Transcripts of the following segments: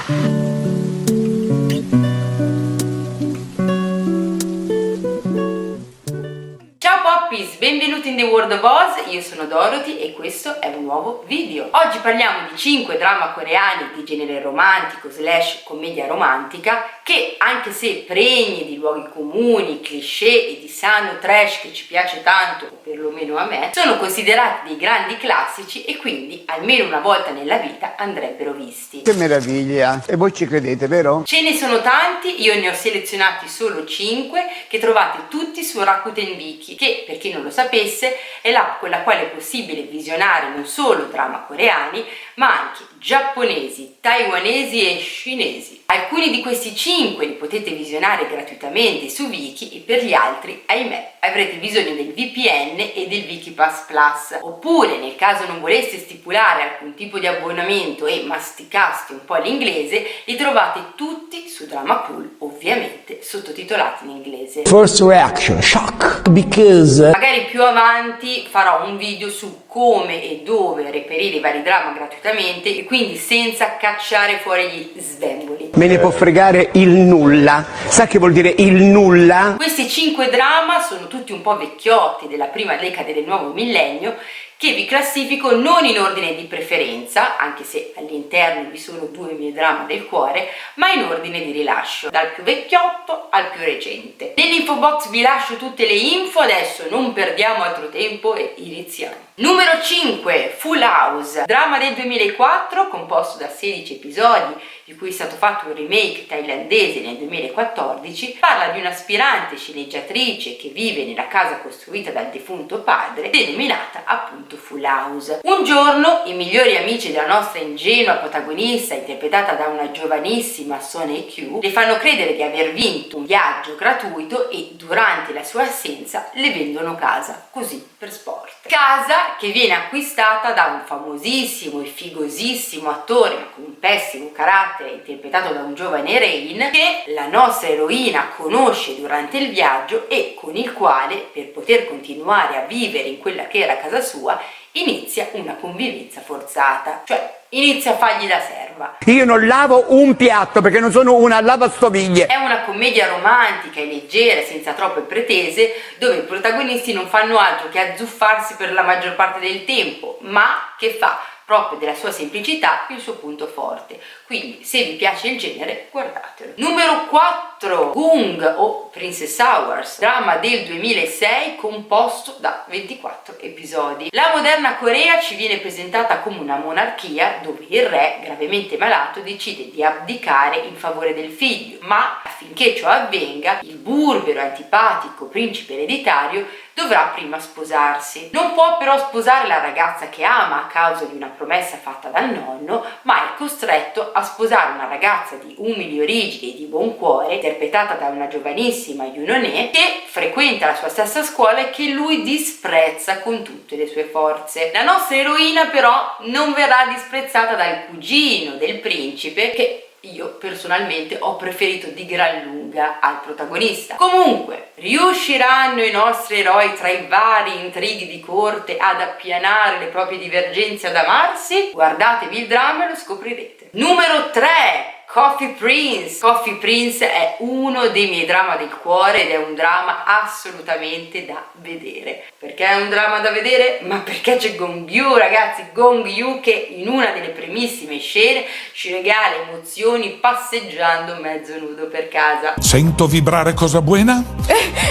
Ciao Poppies, benvenuti in The World of Oz, io sono Dorothy e questo è un nuovo video. Oggi parliamo di 5 drama coreani di genere romantico / commedia romantica che, anche se pregni di luoghi comuni, cliché e di sano trash che ci piace tanto, o perlomeno a me, sono considerati dei grandi classici e quindi almeno una volta nella vita andrebbero visti. Che meraviglia! E voi ci credete, vero? Ce ne sono tanti, io ne ho selezionati solo 5 che trovate tutti su Rakuten Viki, che per chi non lo sapesse è l'app con la quale è possibile visionare non solo drama coreani ma anche giapponesi, taiwanesi e cinesi. Alcuni di questi 5 li potete visionare gratuitamente su Viki e per gli altri, ahimè, avrete bisogno del VPN e del Vikipass Plus. Oppure, nel caso non voleste stipulare alcun tipo di abbonamento e masticaste un po' l'inglese, li trovate tutti su Drama Pool, ovviamente sottotitolati in inglese. First reaction, shock, because... Magari più avanti farò un video su come e dove reperire i vari drama gratuitamente e quindi senza cacciare fuori gli svemboli. Me ne può fregare il nulla. Sa che vuol dire il nulla? Questi 5 drama sono tutti un po' vecchiotti della prima decade del nuovo millennio, che vi classifico non in ordine di preferenza, anche se all'interno vi sono 2 miei drama del cuore, ma in ordine di rilascio, dal più vecchiotto al più recente. Nell'info box vi lascio tutte le info, adesso non perdiamo altro tempo e iniziamo. Numero 5, Full House, drama del 2004 composto da 16 episodi, di cui è stato fatto un remake thailandese nel 2014, parla di un'aspirante sceneggiatrice che vive nella casa costruita dal defunto padre, denominata appunto Full House. Un giorno i migliori amici della nostra ingenua protagonista, interpretata da una giovanissima Son Hye-kyo, le fanno credere di aver vinto un viaggio gratuito e durante la sua assenza le vendono casa, così per sport. Casa che viene acquistata da un famosissimo e figosissimo attore ma con un pessimo carattere, interpretato da un giovane Rain, che la nostra eroina conosce durante il viaggio e con il quale, per poter continuare a vivere in quella che era casa sua, inizia una convivenza forzata, cioè inizia a fargli da serva. Io non lavo un piatto perché non sono una lavastoviglie. È una commedia romantica e leggera, senza troppe pretese, dove i protagonisti non fanno altro che azzuffarsi per la maggior parte del tempo, ma che fa proprio della sua semplicità il suo punto forte. Quindi, se vi piace il genere, guardatelo. Numero 4, Gung o Princess Hours, drama del 2006 composto da 24 episodi. La moderna Corea ci viene presentata come una monarchia dove il re, gravemente malato, decide di abdicare in favore del figlio, ma affinché ciò avvenga, il burbero e antipatico principe ereditario dovrà prima sposarsi. Non può però sposare la ragazza che ama a causa di una promessa fatta dal nonno, ma è costretto a sposare una ragazza di umili origini e di buon cuore, interpretata da una giovanissima Yoon-hye, che frequenta la sua stessa scuola e che lui disprezza con tutte le sue forze. La nostra eroina però non verrà disprezzata dal cugino del principe, che io personalmente ho preferito di gran lunga al protagonista. Comunque, riusciranno i nostri eroi tra i vari intrighi di corte ad appianare le proprie divergenze, ad amarsi? Guardatevi il dramma e lo scoprirete. Numero 3, Coffee Prince. Coffee Prince è uno dei miei drama del cuore ed è un drama assolutamente da vedere. Perché è un drama da vedere? Ma perché c'è Gong Yoo, ragazzi, Gong Yoo che in una delle primissime scene ci regala emozioni passeggiando mezzo nudo per casa. Sento vibrare cosa buona?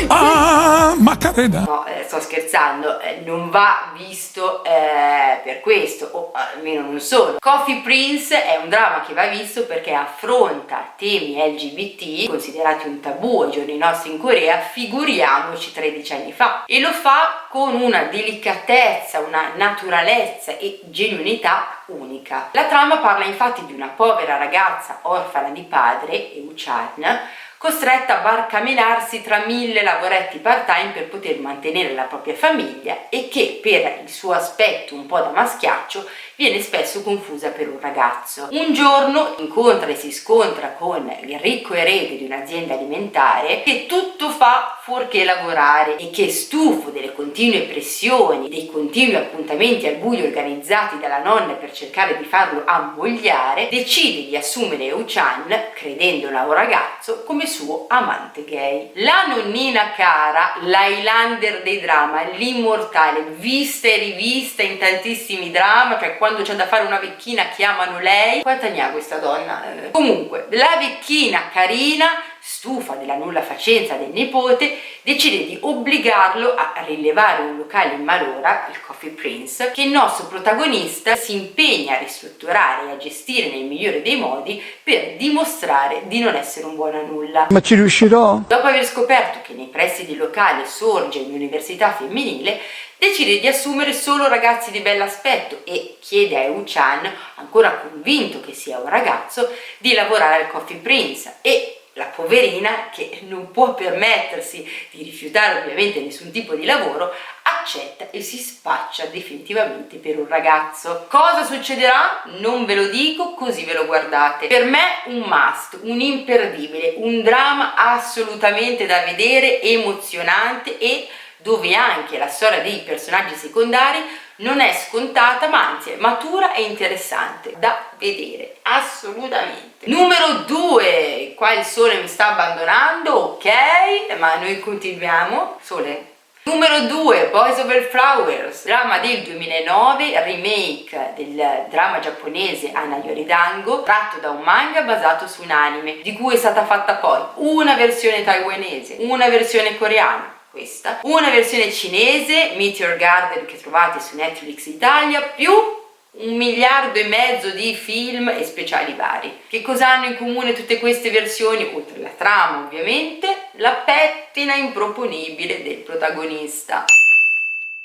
Ah, Macarena! No, sto scherzando, non va visto per questo, o almeno non solo. Coffee Prince è un drama che va visto perché affronta temi LGBT considerati un tabù ai giorni nostri in Corea, figuriamoci 13 anni fa, e lo fa con una delicatezza, una naturalezza e genuinità unica. La trama parla infatti di una povera ragazza orfana di padre, Eun-chan, costretta a barcamenarsi tra 1000 lavoretti part-time per poter mantenere la propria famiglia e che per il suo aspetto un po' da maschiaccio viene spesso confusa per un ragazzo. Un giorno incontra e si scontra con il ricco erede di un'azienda alimentare che tutto fa fuorché lavorare e che, stufo delle continue pressioni, dei continui appuntamenti al buio organizzati dalla nonna per cercare di farlo ammogliare, decide di assumere Eun-chan, credendola un ragazzo, come suo amante gay. La nonnina cara, la Highlander dei drama, l'immortale, vista e rivista in tantissimi drama, cioè quando c'è da fare una vecchina chiamano lei. Quanta ne ha questa donna? Comunque, la vecchina carina, stufa della nulla facenza del nipote, decide di obbligarlo a rilevare un locale in malora, il Coffee Prince, che il nostro protagonista si impegna a ristrutturare e a gestire nel migliore dei modi per dimostrare di non essere un buon a nulla. Ma ci riuscirò? Dopo aver scoperto che nei pressi del locale sorge un'università femminile, decide di assumere solo ragazzi di bell'aspetto e chiede a Eun-chan, ancora convinto che sia un ragazzo, di lavorare al Coffee Prince, e la poverina, che non può permettersi di rifiutare ovviamente nessun tipo di lavoro, accetta e si spaccia definitivamente per un ragazzo. Cosa succederà? Non ve lo dico, così ve lo guardate. Per me un must, un imperdibile, un dramma assolutamente da vedere, emozionante, e dove anche la storia dei personaggi secondari non è scontata, ma anzi è matura e interessante da vedere, assolutamente. Numero 2, qua il sole mi sta abbandonando, ok, ma noi continuiamo. Sole. Numero 2, Boys Over Flowers, drama del 2009, remake del dramma giapponese Anna Yoridango, tratto da un manga basato su un anime, di cui è stata fatta poi una versione taiwanese, una versione coreana, questa, una versione cinese, Meteor Garden, che trovate su Netflix Italia, più 1,5 miliardi di film e speciali vari. Che cosa hanno in comune tutte queste versioni? Oltre alla trama ovviamente, la pettina improponibile del protagonista.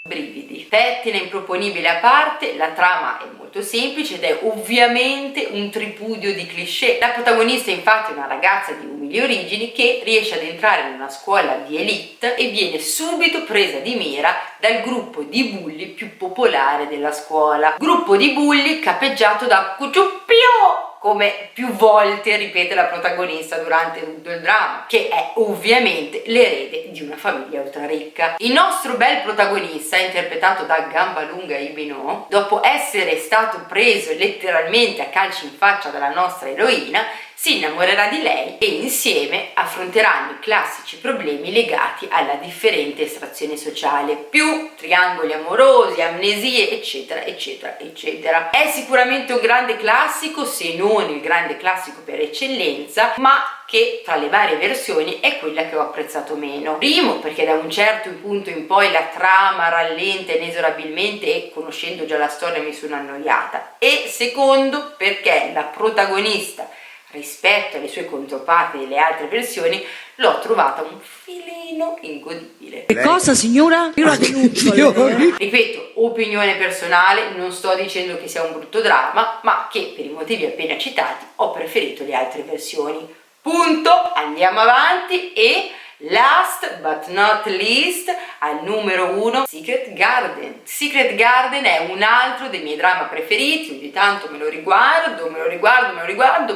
Brividi. Pettina improponibile a parte, la trama è molto semplice ed è ovviamente un tripudio di cliché. La protagonista infatti è una ragazza di umili origini che riesce ad entrare in una scuola di elite e viene subito presa di mira dal gruppo di bulli più popolare della scuola. Gruppo di bulli capeggiato da Kuchuppio, come più volte ripete la protagonista durante tutto il dramma, che è ovviamente l'erede di una famiglia ultraricca. Il nostro bel protagonista, interpretato da Gambalunga Ibino, dopo essere stato preso letteralmente a calci in faccia dalla nostra eroina, si innamorerà di lei e insieme affronteranno i classici problemi legati alla differente estrazione sociale, più triangoli amorosi, amnesie, eccetera, eccetera, eccetera. È sicuramente un grande classico, se non il grande classico per eccellenza, ma che tra le varie versioni è quella che ho apprezzato meno. Primo, perché da un certo punto in poi la trama rallenta inesorabilmente e conoscendo già la storia mi sono annoiata, e secondo, perché la protagonista rispetto alle sue controparti delle altre versioni l'ho trovata un filino ingodibile. Che cosa, signora? Io la denuncio. Ripeto, opinione personale, non sto dicendo che sia un brutto dramma, ma che per i motivi appena citati ho preferito le altre versioni. Punto, andiamo avanti. E last but not least, al numero 1, Secret Garden. Secret Garden è un altro dei miei drama preferiti, ogni tanto me lo riguardo,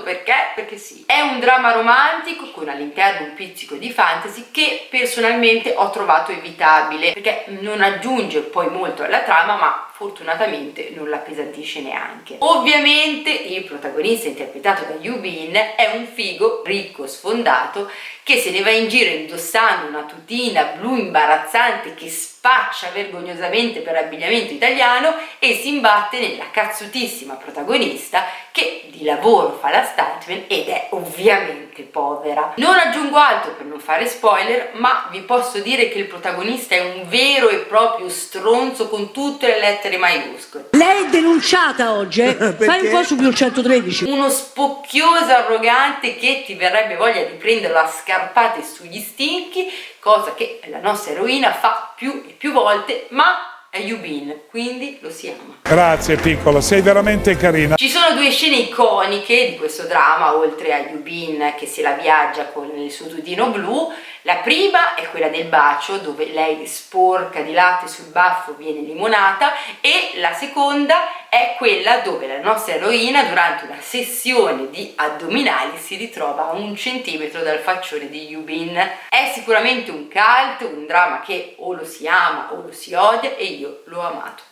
perché sì. È un dramma romantico con all'interno un pizzico di fantasy che personalmente ho trovato evitabile, perché non aggiunge poi molto alla trama, ma fortunatamente non la appesantisce neanche. Ovviamente il protagonista, interpretato da Yoo Bin, è un figo ricco sfondato che se ne va in giro indossando una tutina blu imbarazzante che spaccia vergognosamente per abbigliamento italiano e si imbatte nella cazzutissima protagonista che di lavoro fa la stuntman ed è ovviamente povera. Non aggiungo altro per non fare spoiler, ma vi posso dire che il protagonista è un vero e proprio stronzo con tutte le lettere maiuscole. Lei è denunciata oggi, eh? Fai un po' su più il 113. Uno spocchioso arrogante che ti verrebbe voglia di prenderlo a scarpate sugli stinchi, cosa che la nostra eroina fa più e più volte, ma è Yoo Bin, quindi lo si ama. Grazie piccola, sei veramente carina. Ci sono due scene iconiche di questo dramma, oltre a Yoo Bin che se la viaggia con il suo tutino blu. La prima è quella del bacio, dove lei sporca di latte sul baffo, viene limonata, e la seconda è quella dove la nostra eroina durante una sessione di addominali si ritrova a 1 centimetro dal faccione di Yubin. È sicuramente un cult, un dramma che o lo si ama o lo si odia, e io l'ho amato.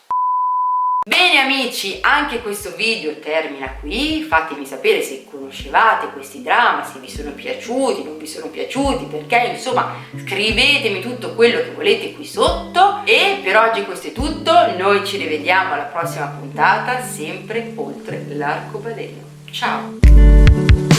Bene amici, anche questo video termina qui. Fatemi sapere se conoscevate questi drama, se vi sono piaciuti, non vi sono piaciuti, perché insomma scrivetemi tutto quello che volete qui sotto. E per oggi questo è tutto, noi ci rivediamo alla prossima puntata, sempre oltre l'arcobaleno. Ciao!